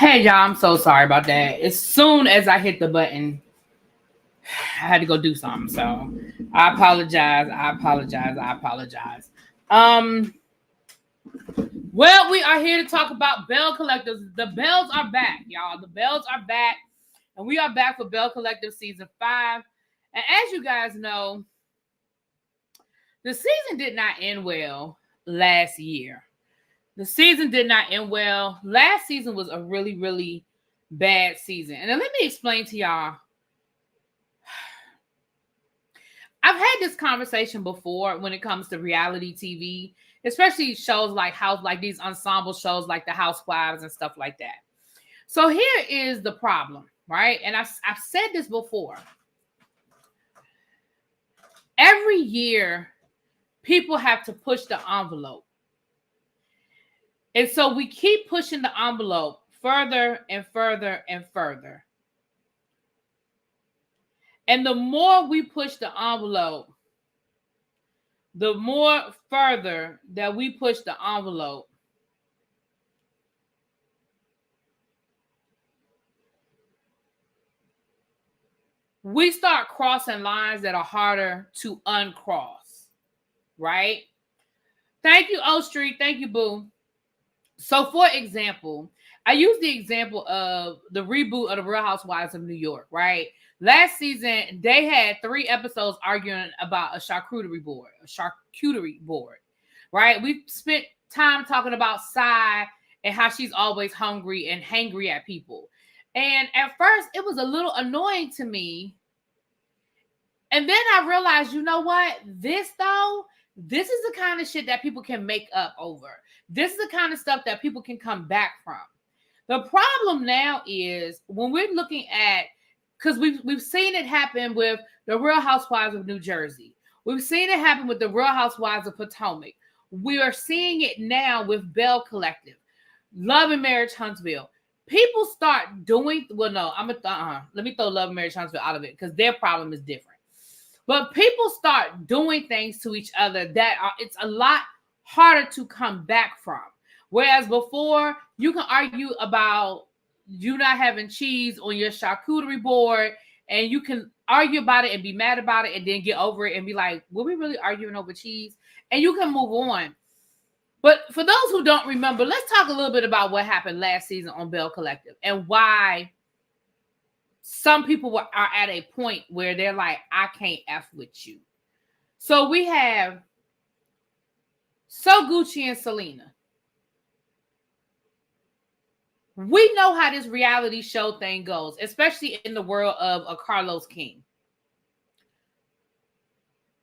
Hey y'all, I'm so sorry about that. As soon as I hit the button, I had to go do something. So I apologize. Um, well, we are here to talk about Belle Collectives. The Bells are back, y'all. The Bells are back, and we are back for Belle Collective season 5. And as you guys know, the season did not end well last year. The season did not end well. Last season was a really, really bad season. And then let me explain to y'all. I've had this conversation before when it comes to reality TV, especially shows like these ensemble shows like The Housewives and stuff like that. So here is the problem, right? And I've said this before. Every year, people have to push the envelope. And so we keep pushing the envelope further and further and further. And the more we push the envelope, the more further that we push the envelope, we start crossing lines that are harder to uncross, right? Thank you, O Street. Thank you, Boo. So, for example, I use the example of the reboot of The Real Housewives of New York, right? Last season, they had 3 episodes arguing about a charcuterie board, right? We spent time talking about Sai and how she's always hungry and hangry at people. And at first, it was a little annoying to me. And then I realized, you know what? This is the kind of shit that people can make up over. This is the kind of stuff that people can come back from. The problem now is when we're looking at, because we've seen it happen with the Real Housewives of New Jersey. We've seen it happen with the Real Housewives of Potomac. We are seeing it now with Belle Collective, Love and Marriage Huntsville. People start doing, let me throw Love and Marriage Huntsville out of it because their problem is different. But people start doing things to each other it's a lot harder to come back from. Whereas before, you can argue about you not having cheese on your charcuterie board, and you can argue about it and be mad about it and then get over it and be like, were we really arguing over cheese? And you can move on. But for those who don't remember, let's talk a little bit about what happened last season on Belle Collective and why some people are at a point where they're like, I can't F with you. So we have So Gucci and Selena. We know how this reality show thing goes, especially in the world of a Carlos King.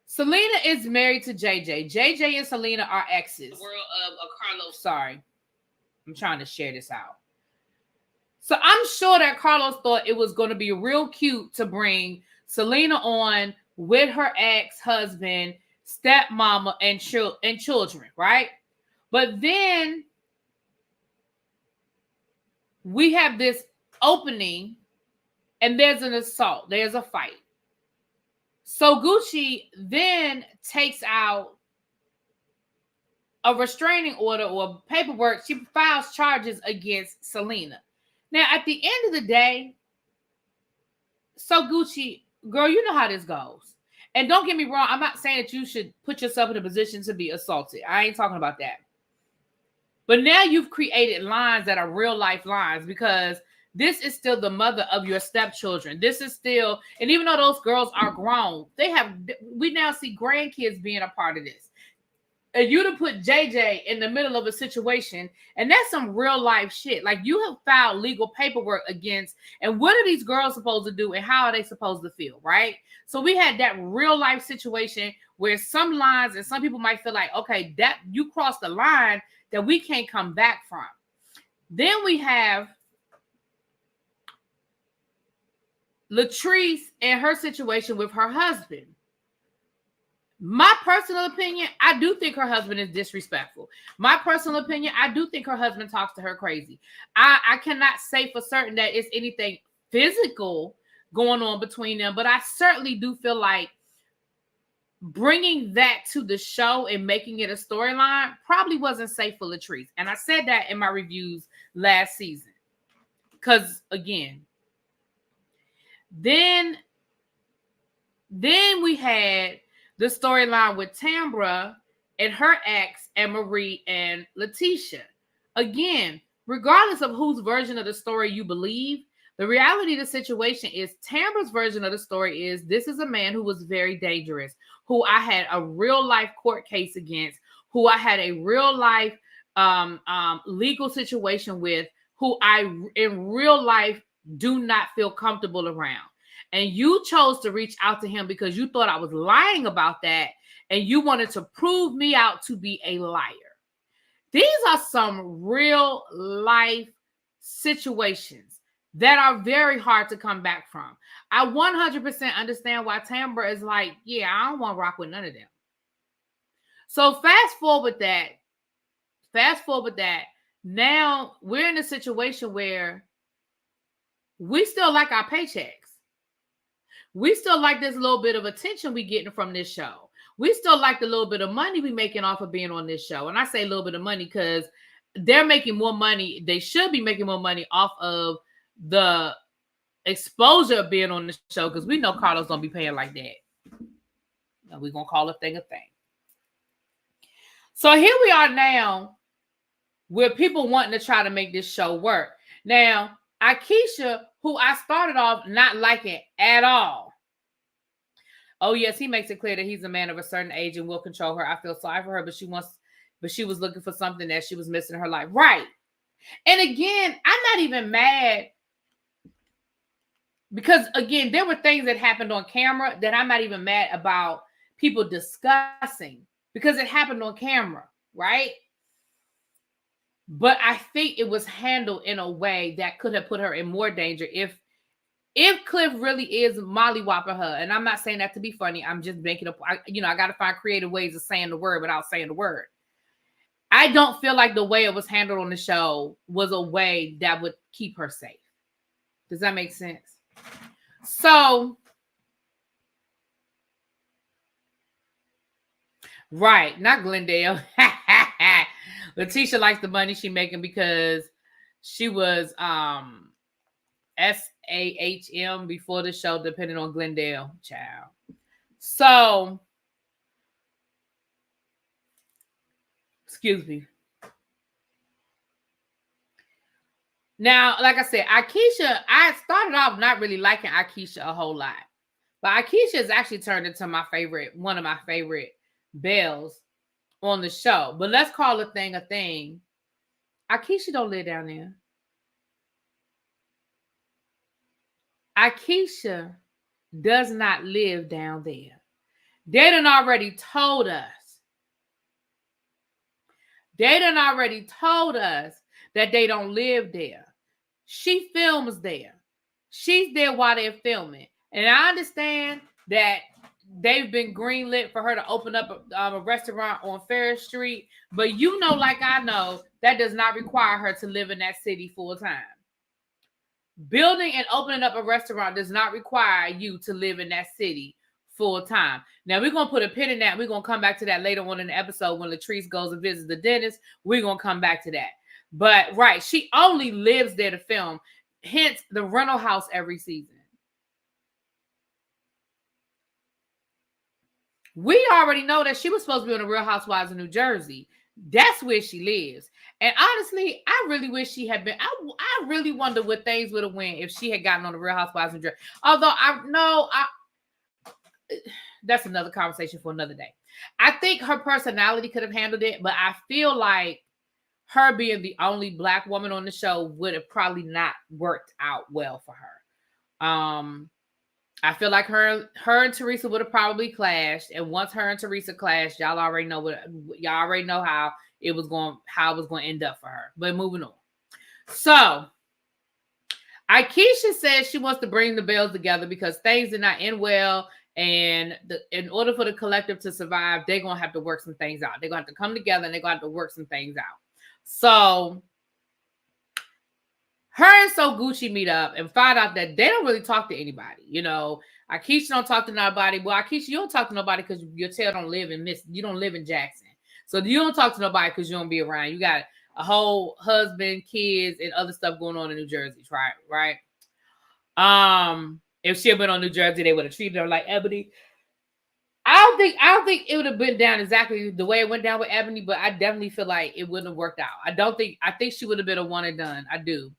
Selena is married to JJ. JJ and Selena are exes. The world of a Carlos. Sorry. I'm trying to share this out. So I'm sure that Carlos thought it was going to be real cute to bring Selena on with her ex-husband, stepmama, and children, right? But then we have this opening and there's an assault. There's a fight. So Gucci then takes out a restraining order or paperwork. She files charges against Selena. Now, at the end of the day, So Gucci, girl, you know how this goes. And don't get me wrong, I'm not saying that you should put yourself in a position to be assaulted. I ain't talking about that. But now you've created lines that are real life lines because this is still the mother of your stepchildren. This is still, and even though those girls are grown, we now see grandkids being a part of this. And you to put JJ in the middle of a situation, and that's some real life shit. Like, you have filed legal paperwork against, and what are these girls supposed to do, and how are they supposed to feel, right? So we had that real life situation where some lines, and some people might feel like, okay, that you crossed the line that we can't come back from. Then we have Latrice and her situation with her husband. My personal opinion, I do think her husband is disrespectful. My personal opinion, I do think her husband talks to her crazy. I cannot say for certain that it's anything physical going on between them, but I certainly do feel like bringing that to the show and making it a storyline probably wasn't safe for Latrice. And I said that in my reviews last season. because again, then we had the storyline with Tambra and her ex and Marie and Leticia. Again, regardless of whose version of the story you believe, the reality of the situation is Tambra's version of the story is this is a man who was very dangerous, who I had a real life court case against, who I had a real life legal situation with, who I in real life do not feel comfortable around. And you chose to reach out to him because you thought I was lying about that and you wanted to prove me out to be a liar. These are some real life situations that are very hard to come back from. I 100% understand why Tambra is like, yeah, I don't want to rock with none of them. So fast forward that. Now we're in a situation where we still like our paychecks. We still like this little bit of attention we getting from this show. We still like the little bit of money we making off of being on this show. And I say a little bit of money because they're making more money. They should be making more money off of the exposure of being on the show because we know Carlos don't be paying like that. Now we're going to call a thing a thing. So here we are now with people wanting to try to make this show work. Now, Aisha, who I started off not liking at all. Oh, yes, he makes it clear that he's a man of a certain age and will control her. I feel sorry for her, but she was looking for something that she was missing in her life. Right. And again, I'm not even mad because, again, there were things that happened on camera that I'm not even mad about people discussing because it happened on camera, right? But I think it was handled in a way that could have put her in more danger if Cliff really is mollywhopping her. And I'm not saying that to be funny. I'm just making up. I got to find creative ways of saying the word without saying the word. I don't feel like the way it was handled on the show was a way that would keep her safe. Does that make sense? So, right, not Glendale. Leticia likes the money she's making because she was SAHM before the show, depending on Glendale, child. So, excuse me. Now, like I said, Aisha, I started off not really liking Aisha a whole lot. But Aisha has actually turned into one of my favorite Belles on the show. But let's call a thing a thing. Aisha don't live down there. Aisha does not live down there. They done already told us. That they don't live there. She films there. She's there while they're filming. And I understand that they've been greenlit for her to open up a restaurant on Ferris Street. But like I know, that does not require her to live in that city full time. Building and opening up a restaurant does not require you to live in that city full time. Now, we're going to put a pin in that. We're going to come back to that later on in the episode when Latrice goes and visits the dentist. We're going to come back to that. But, right, she only lives there to film. Hence, the rental house every season. We already know that she was supposed to be on the Real Housewives of New Jersey. That's where she lives. And honestly, I really wish she had been. I really wonder what things would have went if she had gotten on the Real Housewives of New Jersey. Although that's another conversation for another day. I think her personality could have handled it, but I feel like her being the only Black woman on the show would have probably not worked out well for her. I feel like her and Teresa would have probably clashed, and once her and Teresa clashed, y'all already know how it was going to end up for her. But moving on. So, Aisha says she wants to bring the Belles together because things did not end well, and in order for the collective to survive, they're going to have to work some things out. They're going to have to come together, and they're going to have to work some things out. So, her and So Gucci meet up and find out that they don't really talk to anybody. Aisha don't talk to nobody. Well, Aisha, you don't talk to nobody because your tail don't live in Jackson. So you don't talk to nobody because you don't be around. You got a whole husband, kids, and other stuff going on in New Jersey, right? If she had been on New Jersey, they would have treated her like Ebony. I don't think it would have been down exactly the way it went down with Ebony, but I definitely feel like it wouldn't have worked out. I think she would have been a one and done. I do.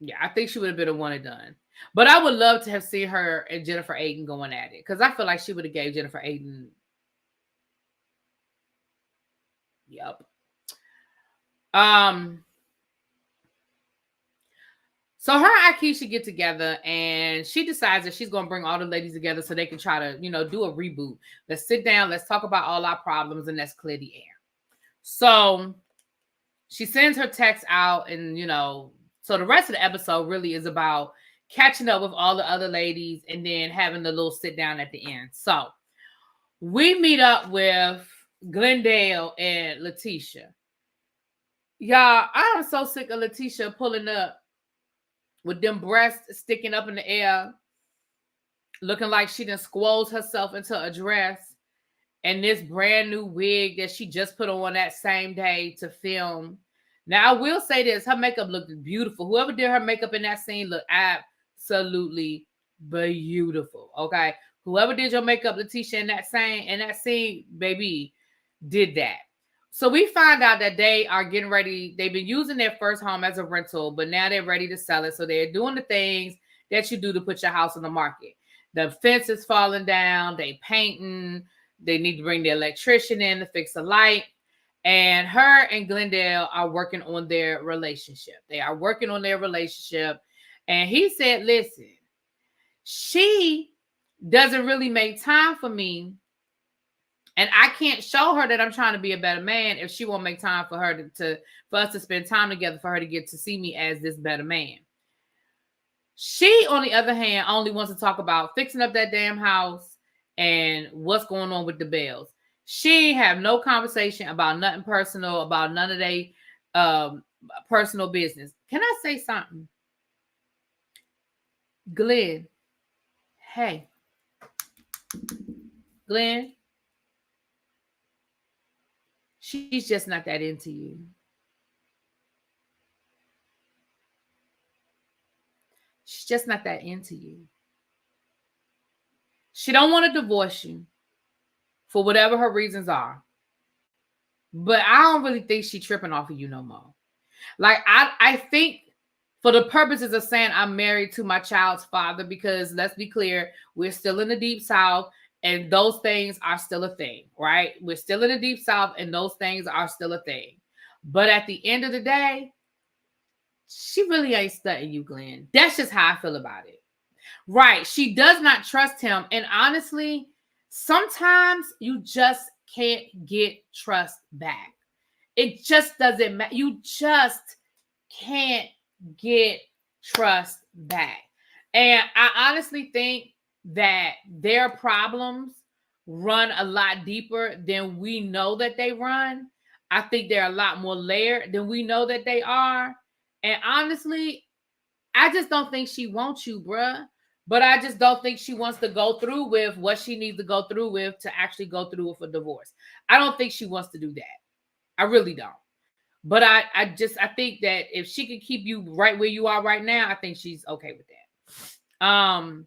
Yeah, I think she would have been a one and done. But I would love to have seen her and Jennifer Aiden going at it, because I feel like she would have gave Jennifer Aiden. Yep. So her and Aisha get together, and she decides that she's going to bring all the ladies together so they can try to, do a reboot. Let's sit down. Let's talk about all our problems, and let's clear the air. So she sends her text out, and, so the rest of the episode really is about catching up with all the other ladies and then having the little sit down at the end. So we meet up with Glendale and Leticia. Y'all, I am so sick of Leticia pulling up with them breasts sticking up in the air, looking like she done squoze herself into a dress, and this brand new wig that she just put on that same day to film. Now, I will say this, her makeup looked beautiful. Whoever did her makeup in that scene looked absolutely beautiful, okay? Whoever did your makeup, Leticia, in that scene, baby, did that. So we find out that they are getting ready. They've been using their first home as a rental, but now they're ready to sell it. So they're doing the things that you do to put your house on the market. The fence is falling down. They painting. They need to bring the electrician in to fix the light. And her and Glendale are working on their relationship. They are working on their relationship. And he said, listen, she doesn't really make time for me. And I can't show her that I'm trying to be a better man if she won't make time for her for us to spend time together, for her to get to see me as this better man. She, on the other hand, only wants to talk about fixing up that damn house and what's going on with the Bells. She have no conversation about nothing personal, about none of their personal business. Can I say something? Glenn. Hey. Glenn. She's just not that into you. She's just not that into you. She don't want to divorce you for whatever her reasons are. But I don't really think she's tripping off of you no more. Like, I think for the purposes of saying I'm married to my child's father, because let's be clear, we're still in the Deep South. And those things are still a thing, right? We're still in the Deep South, and those things are still a thing. But at the end of the day, she really ain't studying you, Glenn. That's just how I feel about it. Right. She does not trust him. And honestly, sometimes you just can't get trust back. It just doesn't matter. You just can't get trust back. And I honestly think that their problems run a lot deeper than we know that they run. I think they're a lot more layered than we know that they are. And honestly, I just don't think she wants you, bruh. But I just don't think she wants to go through with what she needs to go through with to actually go through with a divorce. I don't think she wants to do that. I really don't. But I think that if she could keep you right where you are right now, I think she's okay with that.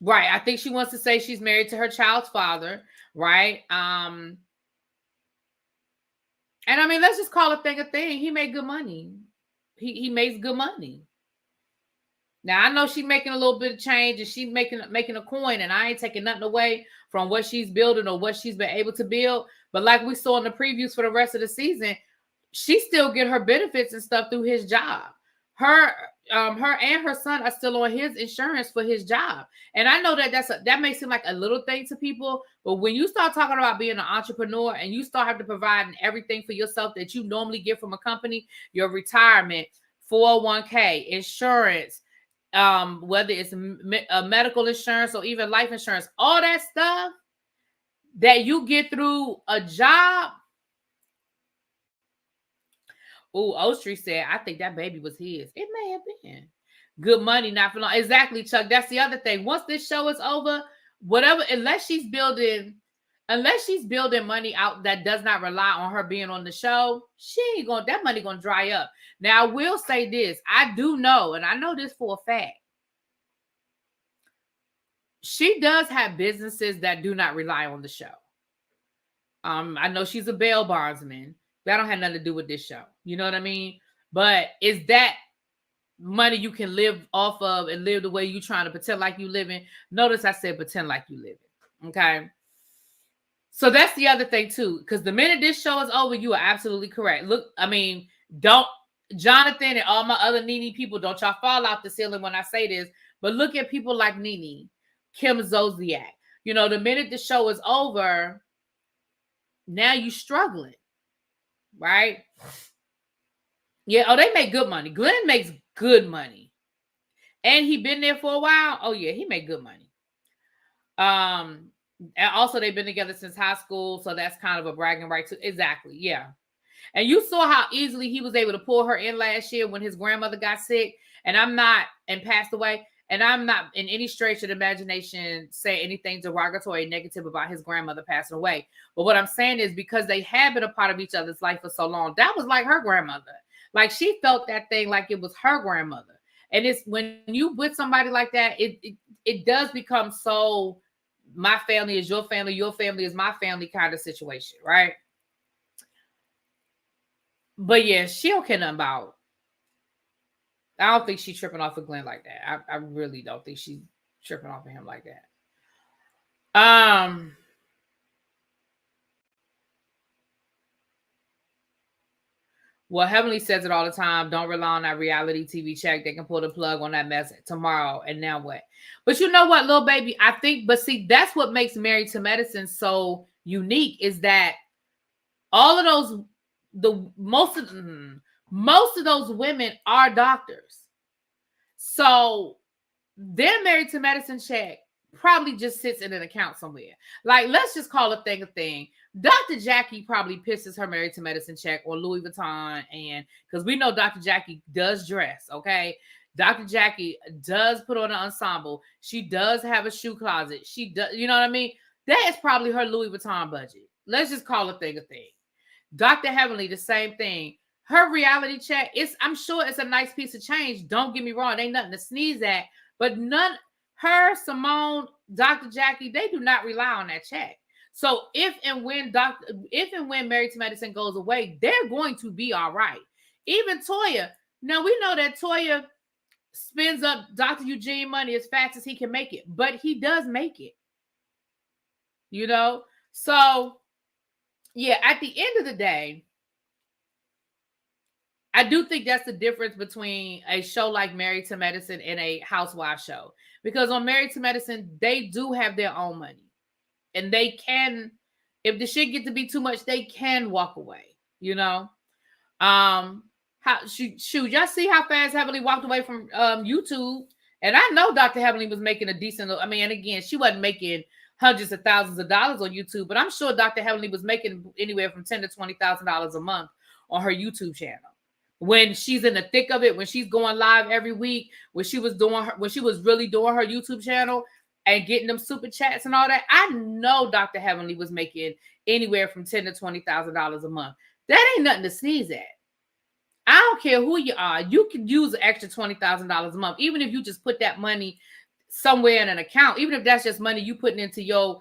Right. I think she wants to say she's married to her child's father. Right. And I mean, let's just call a thing a thing. He made good money. He makes good money. Now, I know she's making a little bit of change and she's making a coin, and I ain't taking nothing away from what she's building or what she's been able to build. But like we saw in the previews for the rest of the season, she still get her benefits and stuff through his job. Her and her son are still on his insurance for his job. And I know that that may seem like a little thing to people, but when you start talking about being an entrepreneur and you start having to provide everything for yourself that you normally get from a company, your retirement, 401k, insurance, whether it's a medical insurance or even life insurance, all that stuff that you get through a job. Oh, Ostry said, I think that baby was his. It may have been. Good money, not for long. Exactly, Chuck. That's the other thing. Once this show is over, whatever, unless she's building, unless she's building money out that does not rely on her being on the show, she ain't going, that money gonna dry up. Now, I will say this. I do know, and I know this for a fact. She does have businesses that do not rely on the show. I know she's a bail bondsman. That don't have nothing to do with this show. You know what I mean? But is that money you can live off of and live the way you trying to pretend like you living? Notice I said pretend like you living. Okay. So that's the other thing too, because the minute this show is over, you are absolutely correct. Look, I mean, don't Jonathan and all my other Nene people, don't y'all fall out the ceiling when I say this, but look at people like Nene, Kim Zolciak. You know, the minute the show is over, now you struggling, right? Yeah, oh, they make good money. Glenn makes good money. And he been there for a while. Oh, yeah, he made good money. And also they've been together since high school, so that's kind of a bragging right too. Exactly, yeah. And you saw how easily he was able to pull her in last year when his grandmother got sick, and passed away. And I'm not in any stretch of the imagination say anything derogatory, negative about his grandmother passing away. But what I'm saying is because they had been a part of each other's life for so long, that was like her grandmother. Like she felt that thing like it was her grandmother. And it's when you with somebody like that, it does become so my family is your family is my family kind of situation, right? But yeah, she don't care nothing about. I don't think she's tripping off of Glenn like that. I really don't think she's tripping off of him like that. Well, Heavenly says it all the time. Don't rely on that reality TV check. They can pull the plug on that mess tomorrow. And now what? But you know what, little baby? I think, but see, that's what makes Married to Medicine so unique is that all of those, most of those women are doctors. So their Married to Medicine check probably just sits in an account somewhere. Like, let's just call a thing a thing. Dr. Jackie probably pisses her Married to Medicine check on Louis Vuitton, and because we know Dr. Jackie does dress, okay? Dr. Jackie does put on an ensemble. She does have a shoe closet. She does, you know what I mean? That is probably her Louis Vuitton budget. Let's just call a thing a thing. Dr. Heavenly, the same thing. Her reality check, I'm sure it's a nice piece of change. Don't get me wrong, ain't nothing to sneeze at. But her, Simone, Dr. Jackie, they do not rely on that check. So if and when Married to Medicine goes away, they're going to be all right. Even Toya. Now we know that Toya spends up Dr. Eugene money as fast as he can make it, but he does make it. You know? So yeah, at the end of the day, I do think that's the difference between a show like Married to Medicine and a housewife show. Because on Married to Medicine, they do have their own money. And they can, if the shit get to be too much, they can walk away, you know? Y'all see how fast Heavenly walked away from YouTube? And I know Dr. Heavenly was making a decent, I mean, and again, she wasn't making hundreds of thousands of dollars on YouTube, but I'm sure Dr. Heavenly was making anywhere from $10,000 to $20,000 a month on her YouTube channel. When she's in the thick of it, when she's going live every week, when she was really doing her YouTube channel and getting them super chats and all that, I know Dr. Heavenly was making anywhere from $10,000 to $20,000 a month. That ain't nothing to sneeze at. I don't care who you are. You can use an extra $20,000 a month, even if you just put that money somewhere in an account, even if that's just money you putting into your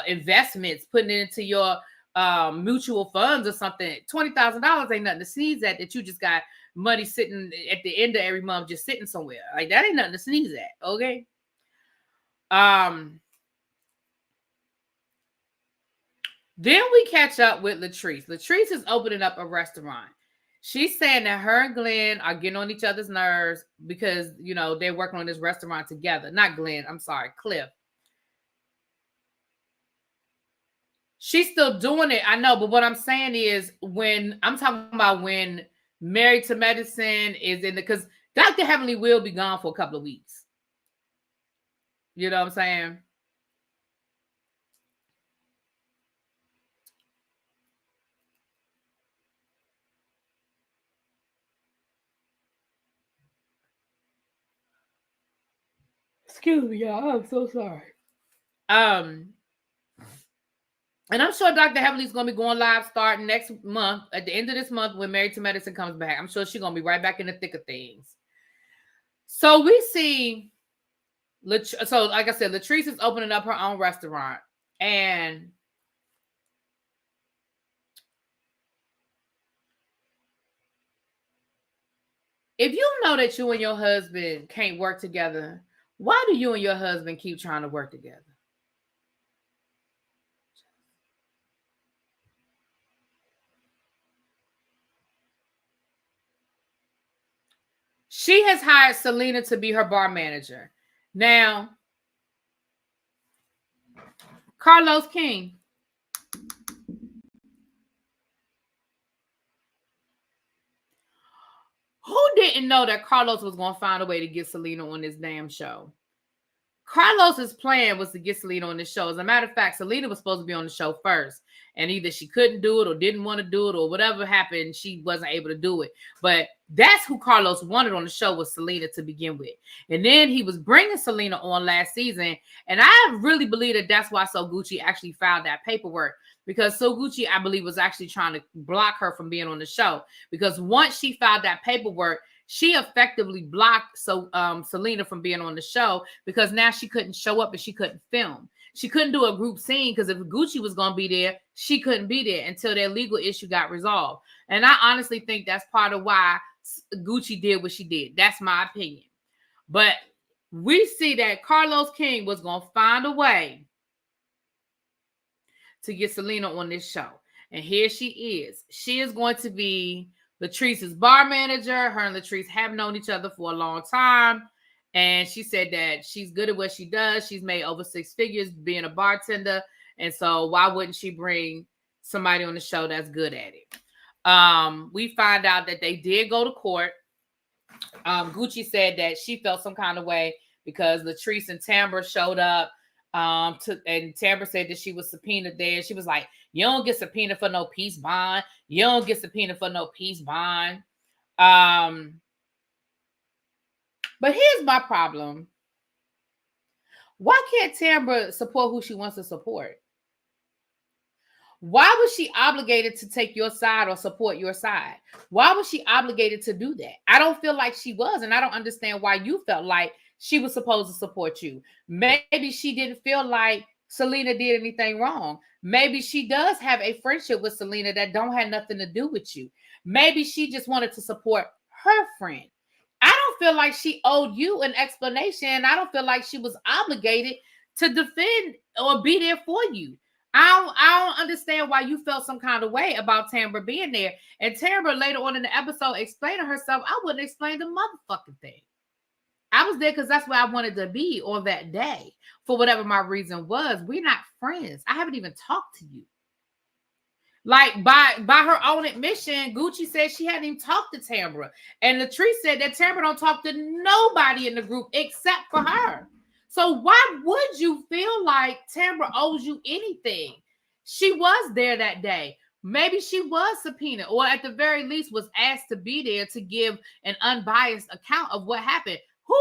investments, putting it into your mutual funds or something. $20,000 ain't nothing to sneeze at. That you just got money sitting at the end of every month, just sitting somewhere. Like that ain't nothing to sneeze at. Okay. Then we catch up with Latrice. Latrice is opening up a restaurant. She's saying that her and Glenn are getting on each other's nerves because, you know, they're working on this restaurant together. Not Glenn, I'm sorry, Cliff. She's still doing it, I know, but what I'm saying is when I'm talking about when Married to Medicine is in the, because Dr. Heavenly will be gone for a couple of weeks. You know what I'm saying? Excuse me, y'all. I'm so sorry. And I'm sure Dr. Heavenly's going to be going live starting next month, at the end of this month when Married to Medicine comes back. I'm sure she's going to be right back in the thick of things. So we see, so like I said, Latrice is opening up her own restaurant. And if you know that you and your husband can't work together, why do you and your husband keep trying to work together? She has hired Selena to be her bar manager. Now, Carlos King. Who didn't know that Carlos was going to find a way to get Selena on this damn show? Carlos's plan was to get Selena on the show. As a matter of fact, Selena was supposed to be on the show first. And either she couldn't do it or didn't want to do it or whatever happened, she wasn't able to do it. But that's who Carlos wanted on the show, was Selena to begin with. And then he was bringing Selena on last season. And I really believe that that's why So Gucci actually filed that paperwork. Because So Gucci, I believe, was actually trying to block her from being on the show. Because once she filed that paperwork, she effectively blocked Selena from being on the show, because now she couldn't show up and she couldn't film. She couldn't do a group scene because if Gucci was going to be there, she couldn't be there until their legal issue got resolved. And I honestly think that's part of why Gucci did what she did. That's my opinion. But we see that Carlos King was going to find a way to get Selena on this show. And here she is. She is going to be Latrice's bar manager. Her and Latrice have known each other for a long time. And she said that she's good at what she does. She's made over 6 figures being a bartender. And so why wouldn't she bring somebody on the show that's good at it? We find out that they did go to court. Gucci said that she felt some kind of way because Latrice and Tambra showed up. And Tambra said that she was subpoenaed there. She was like, you don't get subpoenaed for no peace bond. You don't get subpoenaed for no peace bond. But here's my problem. Why can't Tambra support who she wants to support? Why was she obligated to take your side or support your side? Why was she obligated to do that? I don't feel like she was, and I don't understand why you felt like she was supposed to support you. Maybe she didn't feel like Selena did anything wrong. Maybe she does have a friendship with Selena that don't have nothing to do with you. Maybe she just wanted to support her friend. I don't feel like she owed you an explanation. I don't feel like she was obligated to defend or be there for you. I don't understand why you felt some kind of way about Tambra being there. And Tambra later on in the episode explaining herself, I wouldn't explain the motherfucking thing. I was there because that's where I wanted to be on that day. For whatever my reason was. We're not friends. I haven't even talked to you. Like by her own admission, Gucci said she hadn't even talked to Tambra. And Latrice said that Tambra don't talk to nobody in the group except for her. So why would you feel like Tambra owes you anything? She was there that day. Maybe she was subpoenaed, or at the very least was asked to be there to give an unbiased account of what happened. Who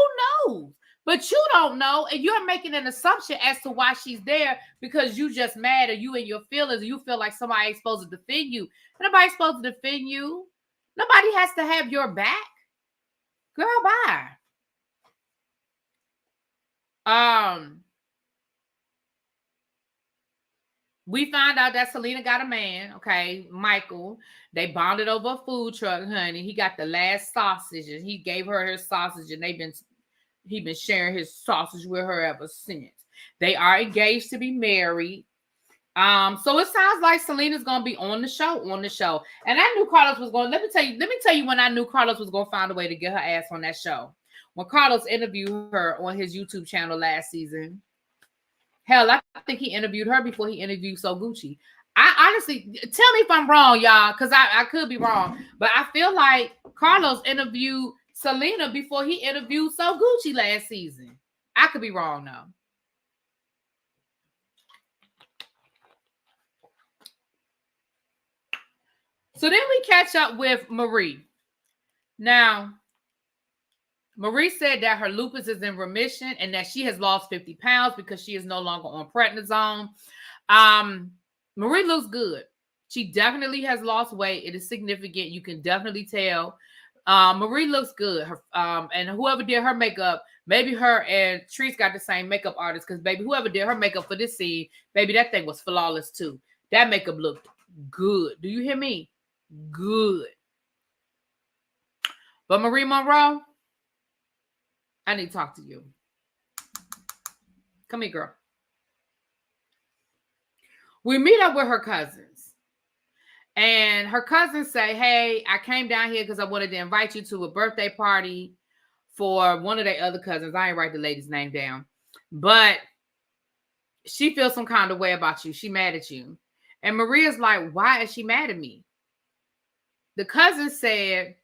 knows? But you don't know, and you're making an assumption as to why she's there because you just mad, or you in your feelings, or you feel like somebody ain't supposed to defend you. Nobody's supposed to defend you. Nobody has to have your back. Girl, bye. We find out that Selena got a man, okay, Michael. They bonded over a food truck, honey. He got the last sausage, and he gave her his sausage, and he been sharing his sausage with her ever since. They are engaged to be married. So it sounds like Selena's gonna be on the show. And I knew Carlos was going. Let me tell you when I knew Carlos was gonna find a way to get her ass on that show. When Carlos interviewed her on his YouTube channel last season. Hell, I think he interviewed her before he interviewed So Gucci. I honestly, tell me if I'm wrong, y'all, because I could be wrong. But I feel like Carlos interviewed Selena before he interviewed So Gucci last season. I could be wrong, though. So then we catch up with Marie. Now, Marie said that her lupus is in remission and that she has lost 50 pounds because she is no longer on prednisone. Marie looks good. She definitely has lost weight. It is significant. You can definitely tell. Marie looks good. Her and whoever did her makeup, maybe her and Latrice got the same makeup artist, because baby, whoever did her makeup for this scene, baby, that thing was flawless too. That makeup looked good. Do you hear me? Good. But Marie Monroe, I need to talk to you. Come here, girl. We meet up with her cousins. And her cousins say, hey, I came down here because I wanted to invite you to a birthday party for one of their other cousins. I ain't write the lady's name down. But she feels some kind of way about you. She mad at you. And Maria's like, why is she mad at me? The cousin said,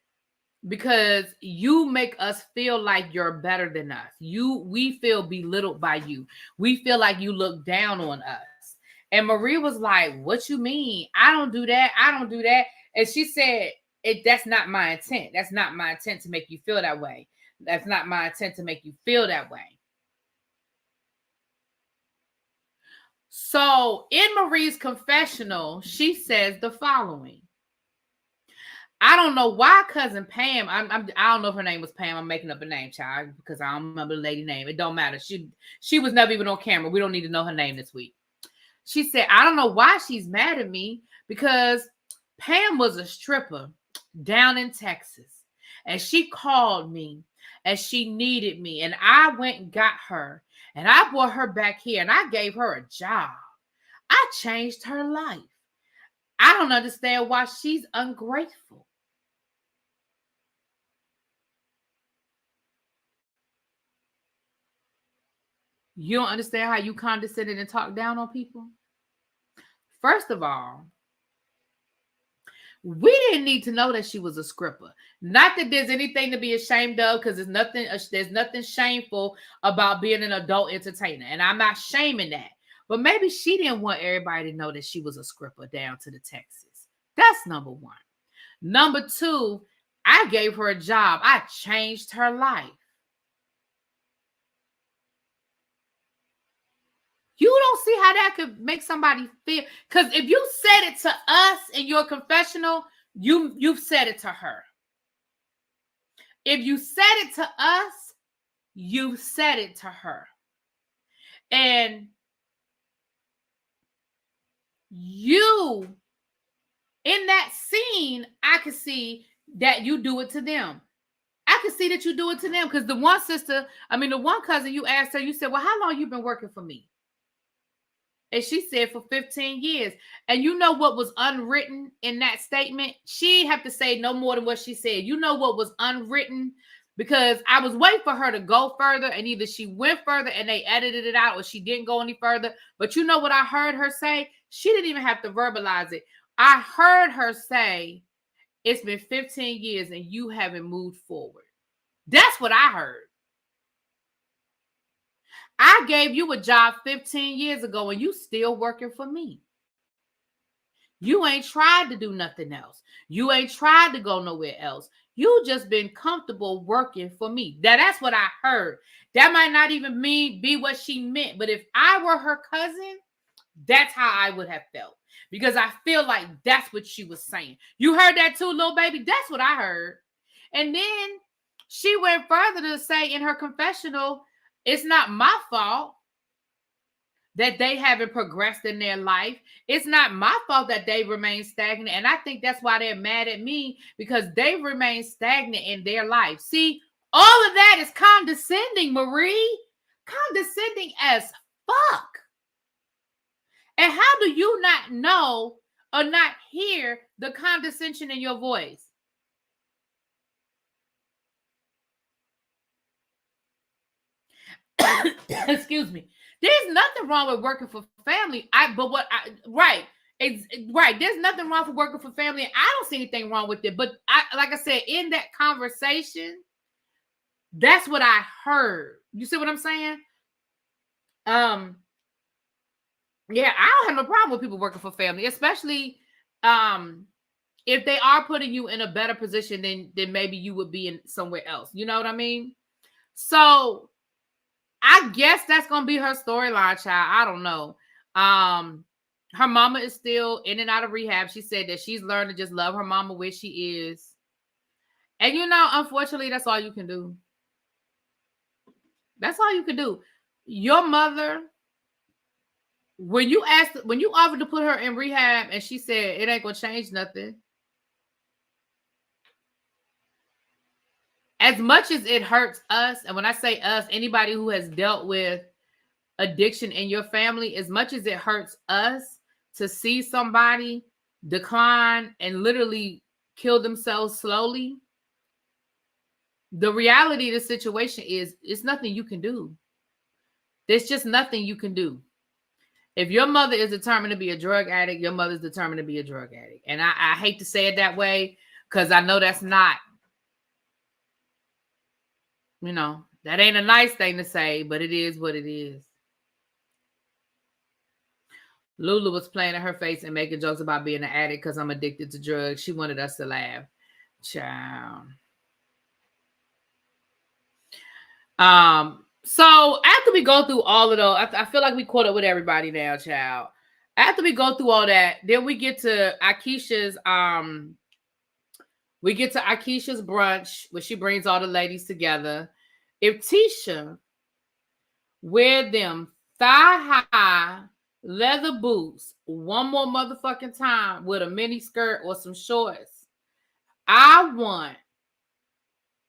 because you make us feel like you're better than us. We feel belittled by you. We feel like you look down on us. And Marie was like, what you mean? I don't do that. I don't do that. And she said, that's not my intent. That's not my intent to make you feel that way. That's not my intent to make you feel that way. So in Marie's confessional, she says the following. I don't know why cousin Pam, I don't know if her name was Pam. I'm making up a name, child, because I don't remember the lady's name. It don't matter. She was never even on camera. We don't need to know her name this week. She said, I don't know why she's mad at me, because Pam was a stripper down in Texas. And she called me and she needed me. And I went and got her. And I brought her back here and I gave her a job. I changed her life. I don't understand why she's ungrateful. You don't understand how you condescended and talk down on people? First of all, we didn't need to know that she was a scripper. Not that there's anything to be ashamed of, because there's nothing shameful about being an adult entertainer. And I'm not shaming that. But maybe she didn't want everybody to know that she was a scripper down to the Texas. That's number one. Number two, I gave her a job. I changed her life. You don't see how that could make somebody feel. Because if you said it to us in your confessional, you've said it to her. If you said it to us, you said it to her. And you, in that scene, I could see that you do it to them. I could see that you do it to them, because the one cousin, you asked her, you said, well, how long you been working for me? And she said for 15 years. And you know what was unwritten in that statement? She didn't have to say no more than what she said. You know what was unwritten? Because I was waiting for her to go further, and either she went further and they edited it out, or she didn't go any further. But you know what I heard her say? She didn't even have to verbalize it. I heard her say, it's been 15 years and you haven't moved forward. That's what I heard. I gave you a job 15 years ago and you still working for me. You ain't tried to do nothing else. You ain't tried to go nowhere else. You just been comfortable working for me. That's what I heard. That might not even be what she meant. But if I were her cousin, that's how I would have felt. Because I feel like that's what she was saying. You heard that too, little baby? That's what I heard. And then she went further to say in her confessional, it's not my fault that they haven't progressed in their life. It's not my fault that they remain stagnant. And I think that's why they're mad at me, because they remain stagnant in their life. See, all of that is condescending, Marie. Condescending as fuck. And how do you not know or not hear the condescension in your voice? Excuse me. There's nothing wrong with working for family. Right. There's nothing wrong with working for family. I don't see anything wrong with it. But like I said, in that conversation, that's what I heard. You see what I'm saying? Yeah, I don't have no problem with people working for family, especially if they are putting you in a better position than maybe you would be in somewhere else. You know what I mean? So I guess that's gonna be her storyline, child. I don't know. Her mama is still in and out of rehab. She said that she's learned to just love her mama where she is. And unfortunately, that's all you can do. That's all you can do. Your mother, when you offered to put her in rehab and she said it ain't gonna change nothing. As much as it hurts us, and when I say us, anybody who has dealt with addiction in your family, as much as it hurts us to see somebody decline and literally kill themselves slowly, the reality of the situation is it's nothing you can do. There's just nothing you can do. If your mother is determined to be a drug addict, your mother's determined to be a drug addict. And I hate to say it that way because I know that's not, that ain't a nice thing to say, but it is what it is. Lulu was playing in her face and making jokes about being an addict because I'm addicted to drugs. She wanted us to laugh. Child. So after we go through all of those, I feel like we caught up with everybody now, child. After we go through all that, then we get to Aisha's brunch where she brings all the ladies together. If Tisha wear them thigh-high leather boots one more motherfucking time with a mini skirt or some shorts, I want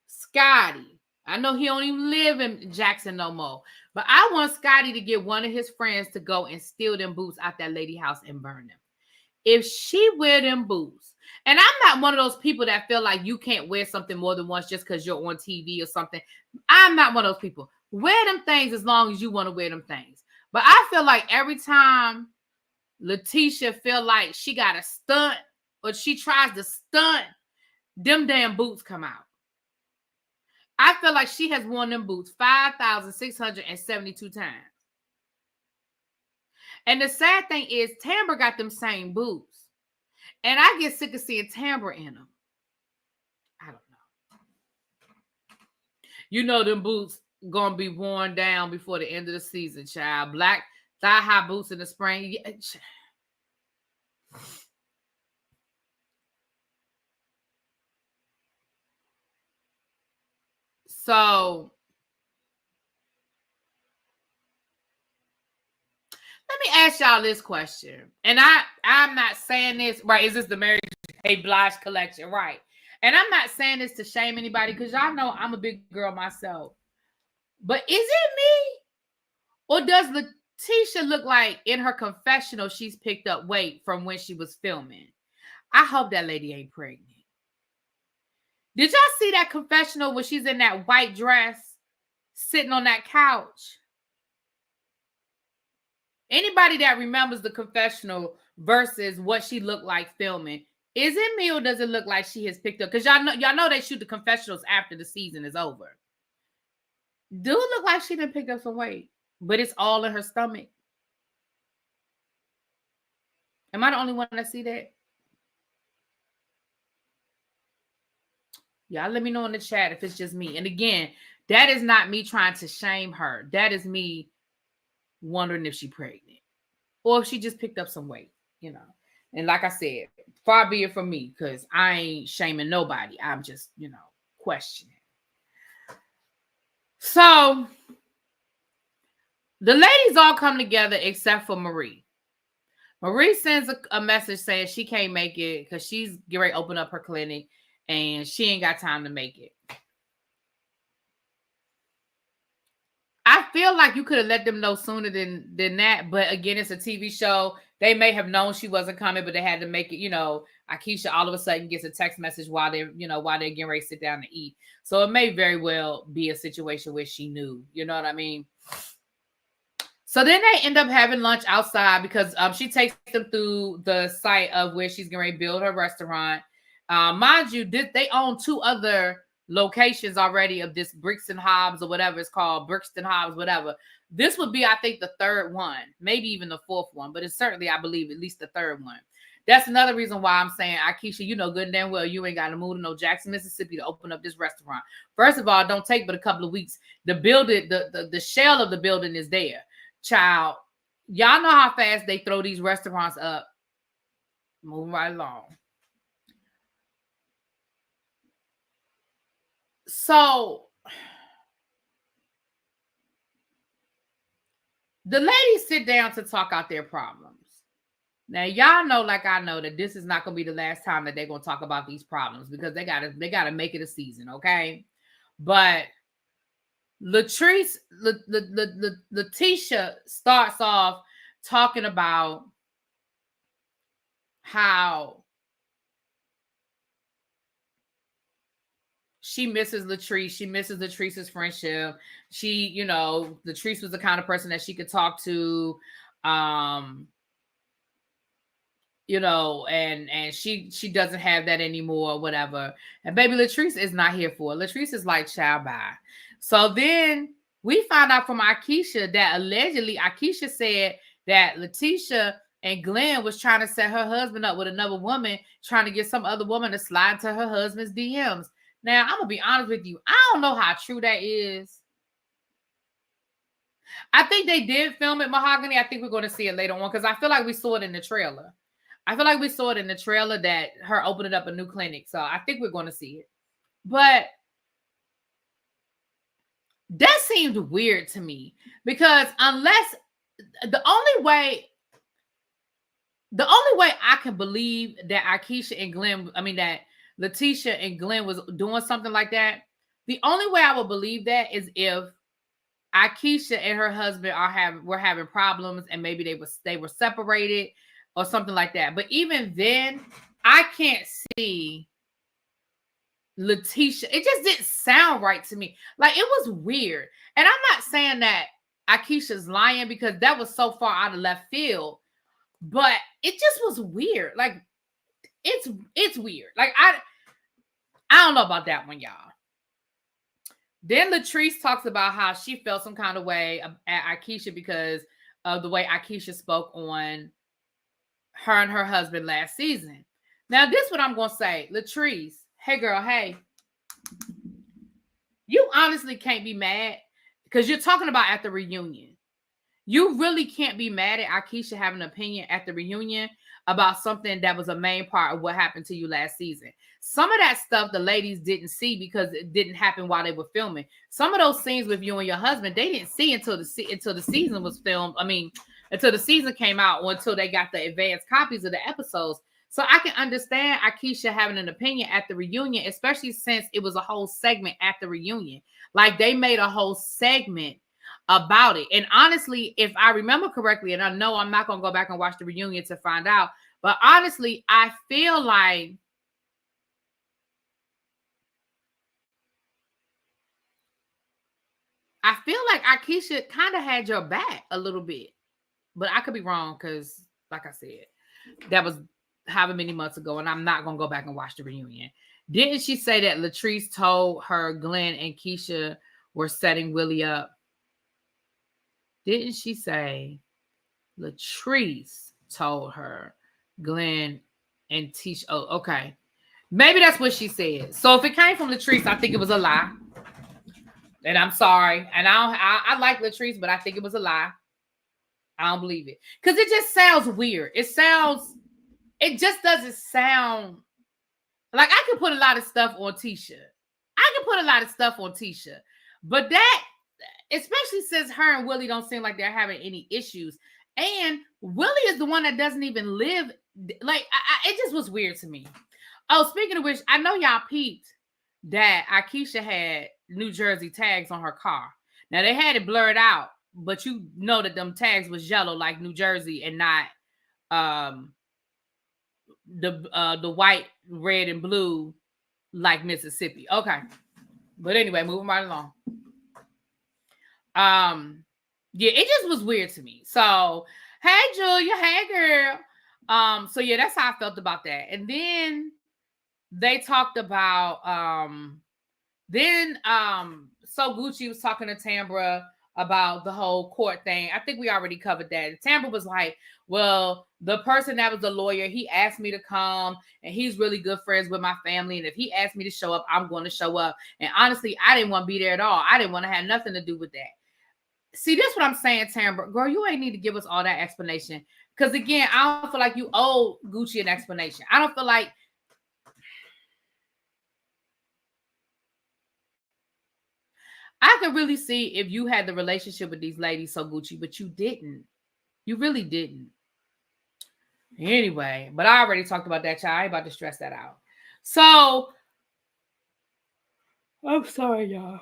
Scotty. I know he don't even live in Jackson no more, but I want Scotty to get one of his friends to go and steal them boots out that lady house and burn them. If she wear them boots, and I'm not one of those people that feel like you can't wear something more than once just because you're on TV or something. I'm not one of those people. Wear them things as long as you want to wear them things. But I feel like every time Leticia feel like she got to stunt or she tries to stunt, them damn boots come out. I feel like she has worn them boots 5,672 times. And the sad thing is, Tamber got them same boots. And I get sick of seeing Tamber in them. I don't know. Them boots going to be worn down before the end of the season, child. Black thigh-high boots in the spring. Yeah. So let me ask y'all this question. And I'm not saying this, right? Is this the Mary J. Blige collection? Right. And I'm not saying this to shame anybody because y'all know I'm a big girl myself. But is it me? Or does Leticia look like in her confessional she's picked up weight from when she was filming? I hope that lady ain't pregnant. Did y'all see that confessional when she's in that white dress sitting on that couch? Anybody that remembers the confessional versus what she looked like filming, is it me or does it look like she has picked up? Because y'all know they shoot the confessionals after the season is over. Do it look like she done picked up some weight, but it's all in her stomach? Am I the only one that see that? Y'all let me know in the chat if it's just me. And again, that is not me trying to shame her. That is me wondering if she's pregnant or if she just picked up some weight, And like I said, far be it from me because I ain't shaming nobody. I'm just, questioning. So the ladies all come together except for Marie. Marie sends a message saying she can't make it because she's getting ready to open up her clinic and she ain't got time to make it. I feel like you could have let them know sooner than that. But again, it's a TV show. They may have known she wasn't coming, but they had to make it, Aisha all of a sudden gets a text message while they're getting ready to sit down to eat. So it may very well be a situation where she knew, you know what I mean? So then they end up having lunch outside because she takes them through the site of where she's going to build her restaurant. Mind you, they own 2 other locations already of this Brixton Hobbs or whatever it's called, Brixton Hobbs, whatever. This would be, I think, the 3rd one, maybe even the 4th one, but it's certainly, I believe, at least the 3rd one. That's another reason why I'm saying, Aisha, you know good and damn well you ain't got to move to no Jackson, Mississippi to open up this restaurant. First of all, don't take but a couple of weeks. The building, the shell of the building is there. Child, Y'all know how fast they throw these restaurants up. Moving right along. So the ladies sit down to talk out their problems. Now, y'all know, like I know, that this is not going to be the last time that they're going to talk about these problems because they gotta make it a season, okay? But Latrice, Leticia starts off talking about how she misses Latrice. She misses Latrice's friendship. She, Latrice was the kind of person that she could talk to. And she doesn't have that anymore, whatever. And baby Latrice is not here for it. Latrice is like, child, bye. So then we find out from Aisha that allegedly Aisha said that Leticia and Glenn was trying to set her husband up with another woman, trying to get some other woman to slide to her husband's DMs. Now, I'm gonna be honest with you. I don't know how true that is. I think they did film it Mahogany. I think we're going to see it later on because I feel like we saw it in the trailer. That her opening up a new clinic. So I think we're going to see it. But that seemed weird to me because unless the only way I can believe that that Leticia and Glenn was doing something like that, the only way I would believe that is if Aisha and her husband were having problems and maybe they were separated or something like that. But even then, I can't see Leticia. It just didn't sound right to me. Like, it was weird. And I'm not saying that Aisha's lying because that was so far out of left field, but it just was weird. Like, it's weird. Like, I don't know about that one, y'all. Then Latrice talks about how she felt some kind of way at Aisha because of the way Aisha spoke on her and her husband last season. Now, this is what I'm going to say. Latrice, hey, girl, hey. You honestly can't be mad because you're talking about at the reunion. You really can't be mad at Aisha having an opinion at the reunion about something that was a main part of what happened to you last season. Some of that stuff the ladies didn't see because it didn't happen while they were filming. Some of those scenes with you and your husband, they didn't see until the season was filmed. Until the season came out or until they got the advanced copies of the episodes. So I can understand Aisha having an opinion at the reunion, especially since it was a whole segment at the reunion. Like, they made a whole segment about it. And honestly, if I remember correctly, and I know I'm not going to go back and watch the reunion to find out, but honestly, I feel like Aisha kind of had your back a little bit. But I could be wrong because, like I said, that was however many months ago, and I'm not going to go back and watch the reunion. Didn't she say that Latrice told her Glenn and Keisha were setting Willie up? Didn't she say Latrice told her Glenn and Tisha? Oh, okay. Maybe that's what she said. So if it came from Latrice, I think it was a lie. And I'm sorry. And I like Latrice, but I think it was a lie. I don't believe it. Because it just sounds weird. It just doesn't sound like I can put a lot of stuff on Tisha. But that, especially since her and Willie don't seem like they're having any issues. And Willie is the one that doesn't even live. Like, it just was weird to me. Oh, speaking of which, I know y'all peeped that Aisha had New Jersey tags on her car. Now, they had it blurred out, but you know that them tags was yellow like New Jersey and not the white, red, and blue like Mississippi. Okay. But anyway, moving right along. Yeah, it just was weird to me. So, hey Julia, hey girl. So yeah, that's how I felt about that. And then they talked about so Gucci was talking to Tambra about the whole court thing. I think we already covered that. Tambra was like, well, the person that was the lawyer, he asked me to come and he's really good friends with my family. And if he asked me to show up, I'm going to show up. And honestly, I didn't want to be there at all. I didn't want to have nothing to do with that. See, that's what I'm saying, Tamara. Girl, you ain't need to give us all that explanation. Because again, I don't feel like you owe Gucci an explanation. I don't feel like I could really see if you had the relationship with these ladies so Gucci, but you didn't. You really didn't. Anyway, but I already talked about that, child. I ain't about to stress that out. So, I'm sorry, y'all.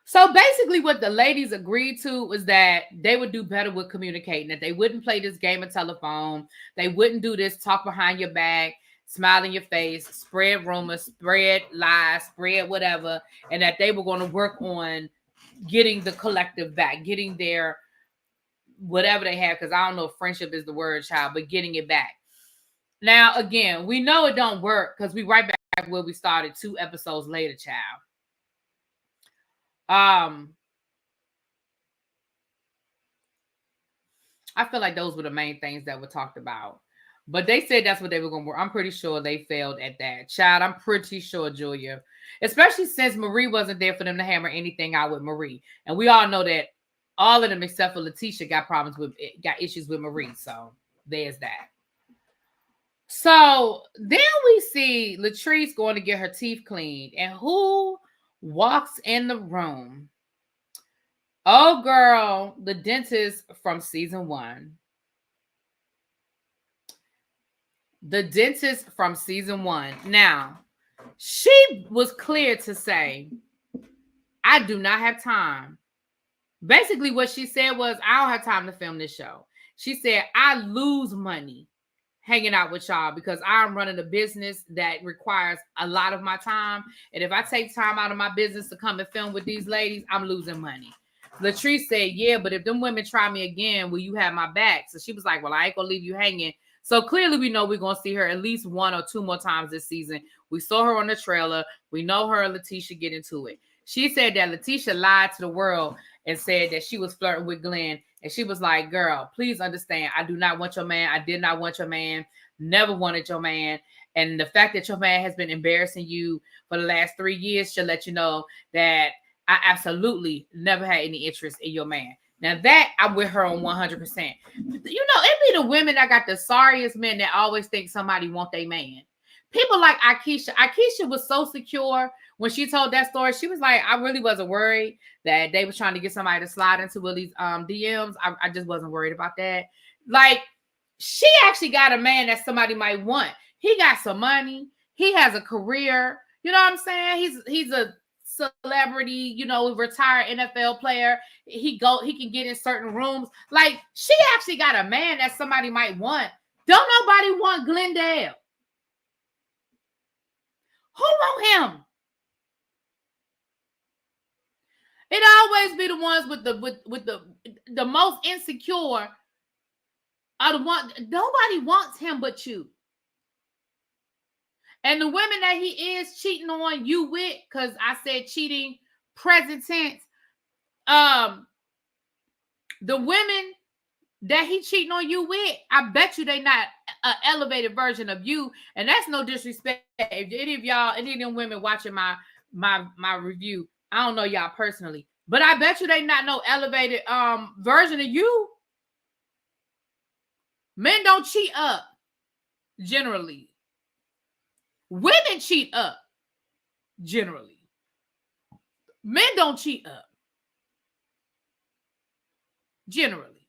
So basically, what the ladies agreed to was that they would do better with communicating, that they wouldn't play this game of telephone. They wouldn't do this talk behind your back, smile in your face, spread rumors, spread lies, spread whatever, and that they were going to work on getting the collective back, getting their whatever they have, because I don't know if friendship is the word, child, but getting it back. Now, again, we know it don't work because we right back where we started 2 episodes later, child. I feel like those were the main things that were talked about. But they said that's what they were going to work. I'm pretty sure they failed at that. Child, I'm pretty sure, Julia. Especially since Marie wasn't there for them to hammer anything out with Marie. And we all know that all of them except for Leticia got issues with Marie. So there's that. So then we see Latrice going to get her teeth cleaned. And who walks in the room? Oh, girl, the dentist from season 1. The dentist from season 1. Now, she was clear to say, I do not have time. Basically, what she said was, I don't have time to film this show. She said, I lose money hanging out with y'all because I'm running a business that requires a lot of my time. And if I take time out of my business to come and film with these ladies, I'm losing money. Latrice said, yeah, but if them women try me again, will you have my back? So she was like, well, I ain't gonna leave you hanging. So clearly we know we're gonna see her at least 1 or 2 more times this season. We saw her on the trailer. We know her and Leticia get into it. She said that Leticia lied to the world and said that she was flirting with Glenn. And she was like, girl, please understand, I do not want your man. I did not want your man. Never wanted your man. And the fact that your man has been embarrassing you for the last 3 years should let you know that I absolutely never had any interest in your man. Now that I'm with her on 100%. You know, it be the women that got the sorriest men that always think somebody want their man. People like Aisha. Aisha was so secure when she told that story. She was like, I really wasn't worried that they was trying to get somebody to slide into Willie's DMs. I just wasn't worried about that. Like, she actually got a man that somebody might want. He got some money. He has a career. You know what I'm saying? He's a celebrity, you know, retired NFL player. He can get in certain rooms. Like, she actually got a man that somebody might want. Don't nobody want Glendale. Who want him? It always be the ones with the most insecure are the one. Nobody wants him but you. And the women that he is cheating on you with, because I said cheating present tense. The women that he cheating on you with, I bet you they not an elevated version of you. And that's no disrespect. If any of y'all, any of them women watching my review, I don't know y'all personally, but I bet you they not no elevated version of you. Men don't cheat up generally. Women cheat up generally. Men don't cheat up generally.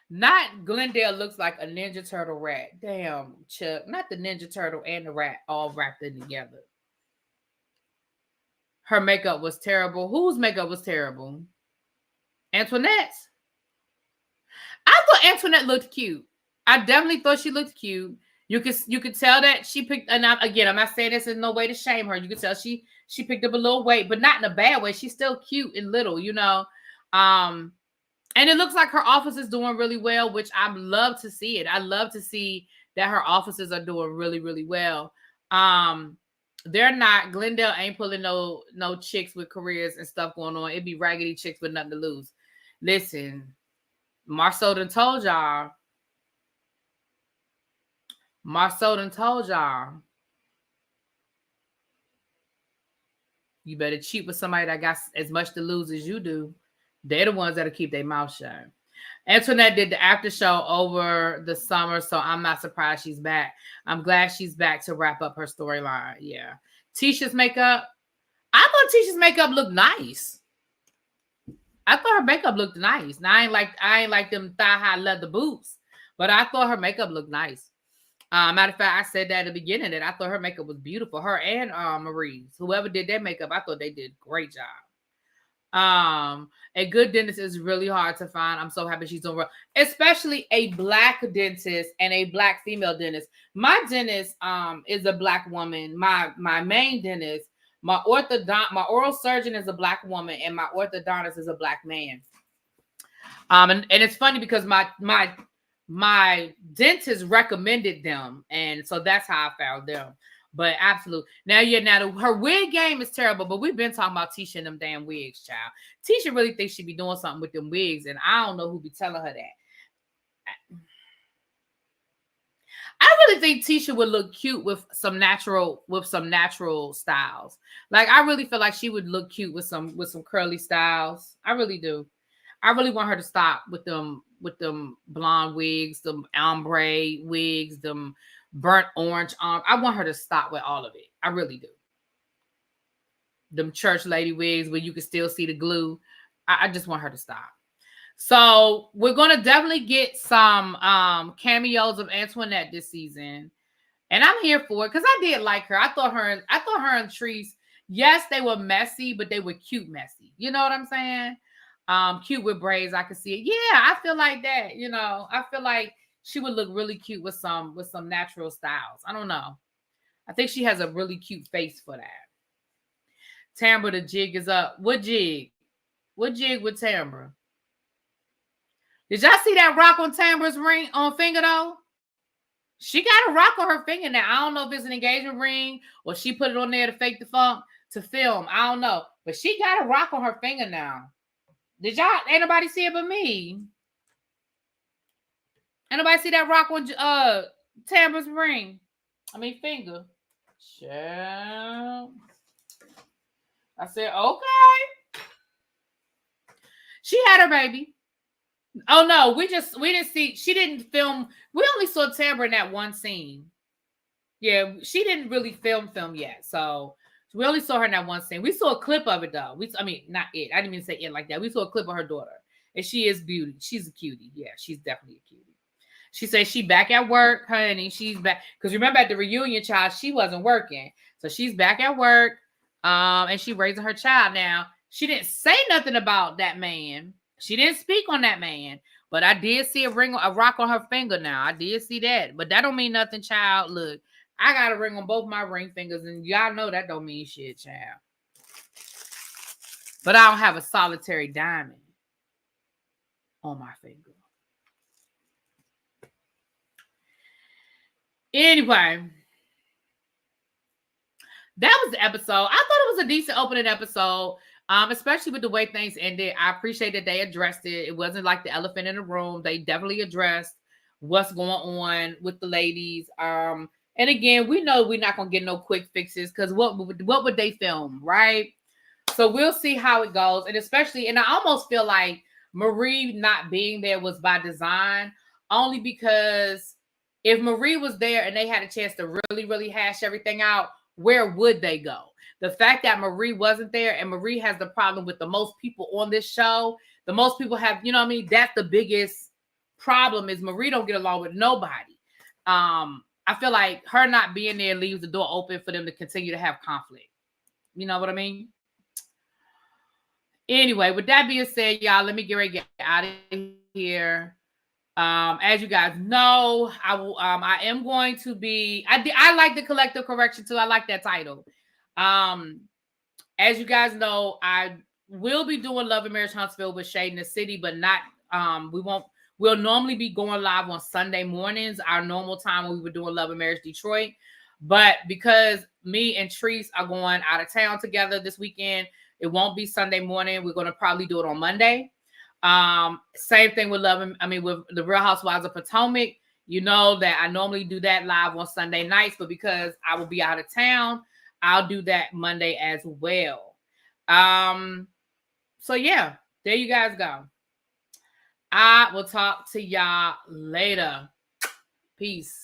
Not Glendale looks like a Ninja Turtle rat. Damn, Chuck. Not the Ninja Turtle and the rat all wrapped in together. Her makeup was terrible. Whose makeup was terrible? Antoinette's. I thought Antoinette looked cute. I definitely thought she looked cute. You could tell that she picked, and I'm not saying this in no way to shame her. You could tell she picked up a little weight, but not in a bad way. She's still cute and little, you know. And it looks like her office is doing really well, which I love to see it. I love to see that her offices are doing really, really well. They're not, Glendale ain't pulling no chicks with careers and stuff going on. It'd be raggedy chicks with nothing to lose. Listen, Marceau done told y'all. You better cheat with somebody that got as much to lose as you do. They're the ones that'll keep their mouth shut. Antoinette did the after show over the summer, so I'm not surprised she's back. I'm glad she's back to wrap up her storyline. Yeah. Tisha's makeup. I thought Tisha's makeup looked nice. I thought her makeup looked nice. Now I ain't like them thigh-high leather boots, but I thought her makeup looked nice. Matter of fact, I said that at the beginning that I thought her makeup was beautiful. Her and Marie's, whoever did their makeup, I thought they did a great job. A good dentist is really hard to find. I'm so happy she's doing well, especially a black dentist and a black female dentist. My dentist is a black woman. My main dentist, my oral surgeon is a black woman, and my orthodontist is a black man. And it's funny because my dentist recommended them, and so that's how I found them. But absolutely. Now her wig game is terrible, but we've been talking about Tisha and them damn wigs, child. Tisha really thinks she be doing something with them wigs, and I don't know who be telling her that. I really think Tisha would look cute with some natural styles. Like, I really feel like she would look cute with some curly styles. I really do. I really want her to stop with them blonde wigs, them ombre wigs, them burnt orange arm. I want her to stop with all of it. I really do. Them church lady wigs where you can still see the glue. I just want her to stop. So we're going to definitely get some cameos of Antoinette this season. And I'm here for it because I did like her. I thought her and Latrice, yes, they were messy, but they were cute messy. You know what I'm saying? Cute with braids, I could see it. Yeah, I feel like that. You know, I feel like she would look really cute with some natural styles. I don't know. I think she has a really cute face for that. Tambra, the jig is up. What jig? What jig with Tambra? Did y'all see that rock on Tambra's ring on finger though? She got a rock on her finger now. I don't know if it's an engagement ring or she put it on there to fake the funk to film. I don't know. But she got a rock on her finger now. Did y'all, ain't nobody see it but me? Anybody see that rock on Tambra's ring? I mean finger. Child. I said, okay. She had her baby. Oh no, we didn't see, she didn't film. We only saw Tambra in that one scene. Yeah, she didn't really film yet. So we only saw her in that one scene. We saw a clip of it though. I mean, not it. I didn't even say it like that. We saw a clip of her daughter. And she is beauty. She's a cutie. Yeah, she's definitely a cutie. She says she back at work, honey. She's back. Because remember at the reunion, child, she wasn't working. So she's back at work. And she raising her child now. She didn't say nothing about that man. She didn't speak on that man, but I did see a rock on her finger now. I did see that, but that don't mean nothing, child. Look, I got a ring on both my ring fingers, and y'all know that don't mean shit, child. But I don't have a solitary diamond on my finger. Anyway, that was the episode. I thought it was a decent opening episode. Especially with the way things ended. I appreciate that they addressed it. It wasn't like the elephant in the room. They definitely addressed what's going on with the ladies. And again, we know we're not going to get no quick fixes because what would they film, right? So we'll see how it goes. And especially, and I almost feel like Marie not being there was by design, only because if Marie was there and they had a chance to really, really hash everything out, where would they go? The fact that Marie wasn't there, and Marie has the problem with the most people on this show. The most people have, you know what I mean? That's the biggest problem is Marie don't get along with nobody. I feel like her not being there leaves the door open for them to continue to have conflict. You know what I mean? Anyway, with that being said, y'all, let me get out of here. As you guys know, I am going to be, I like the collective correction too. I like that title. As you guys know, I will be doing Love and Marriage Huntsville with Shade in the City, but not, we'll normally be going live on Sunday mornings, our normal time when we were doing Love and Marriage Detroit. But because me and Treese are going out of town together this weekend, it won't be Sunday morning. We're going to probably do it on Monday. Same thing with with the Real Housewives of Potomac. You know that I normally do that live on Sunday nights, but because I will be out of town, I'll do that Monday as well. So yeah, there you guys go. I will talk to y'all later. Peace.